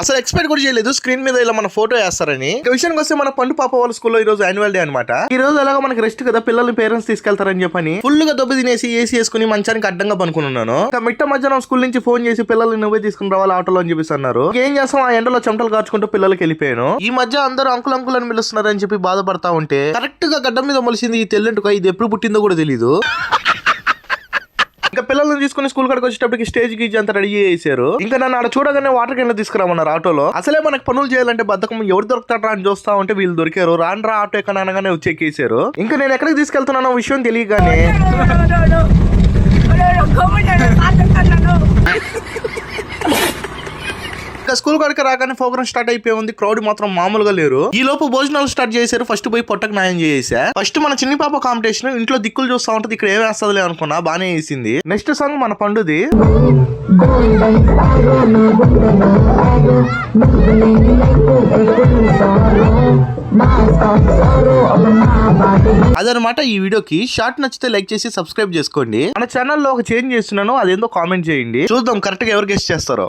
అసలు ఎక్స్పెక్ట్ కూడా చేయలేదు స్క్రీన్ మీద ఇలా మన ఫోటో వేస్తారని. ఇక విషయానికి వస్తే మన పండు పాప వాళ్ళ స్కూల్లో ఈ రోజు యాన్యువల్ డే అనమాట. ఈ రోజు ఎలాగో మనకి రెస్ట్ కదా, పిల్లల్ని పేరెంట్స్ తీసుకెళ్తారని చెప్పని ఫుల్ గా దెబ్బ తినేసి ఏసీ వేసుకుని మంచానికి అడ్డంగా పనుకున్నాను. ఇక మిట్ట మధ్యాహ్నం స్కూల్ నుంచి ఫోన్ చేసి పిల్లల్ని నువ్వే తీసుకుని రావాలి ఆటోలో అని చెప్పిస్తున్నారు. ఏం చేస్తాం, ఆ ఎండలో చెమటలు కార్చుకుంటూ పిల్లలకి వెళ్ళిపోయాను. ఈ మధ్య అందరూ అంకుల్ అంకుల్ అని పిలుస్తున్నారని చెప్పి బాధపడతా ఉంటే కరెక్ట్ గా గడ్డం మీద మొలిసింది ఈ తెల్లంటుక. ఇది ఎప్పుడు పుట్టిందో కూడా తెలీదు. ఇంకా పిల్లల్ని తీసుకుని స్కూల్ కాడికి వచ్చేటప్పటికి స్టేజ్ గీజ్ అంతా రెడీ చేశారు. ఇంకా నన్ను ఆడ చూడగానే వాటర్ క్యాన్ తీసుకురామన్నారు ఆటోలో. అసలే మనకు పనులు చేయాలంటే బద్దకం, ఎవరు దొరుకుతారా అని చూస్తా ఉంటే వీళ్ళు దొరికారు. రాండ్రా ఆటో ఎక్కడ అనగానే వచ్చి ఎక్కేసారు. ఇంకా నేను ఎక్కడికి తీసుకెళ్తున్నానో విషయం తెలియగానే ఇంకా స్కూల్ కాడికి రాగానే ప్రోగ్రామ్ స్టార్ట్ అయిపోయి ఉంది. క్రౌడ్ మాత్రం మామూలుగా లేరు. ఈ లోపు భోజనాలు స్టార్ట్ చేశారు. ఫస్ట్ పోయి పొట్టకు న్యాయం చేసా. ఫస్ట్ మన చిన్ని పాప కాంపిటీషన్. ఇంట్లో దిక్కులు చూస్తా ఉంటది, ఇక్కడ ఏం వేస్తుందిలే అనుకున్నా, బానే వేసింది. నెక్స్ట్ సాంగ్ మన పండుది. అదనమాట ఈ వీడియోకి. షార్ట్ నచ్చితే లైక్ చేసి సబ్స్క్రైబ్ చేసుకోండి. మన ఛానల్లో ఒక చేంజ్ చేస్తున్నాను, అదేందో కామెంట్ చేయండి. చూద్దాం కరెక్ట్ గా ఎవరు గెస్ట్ చేస్తారో.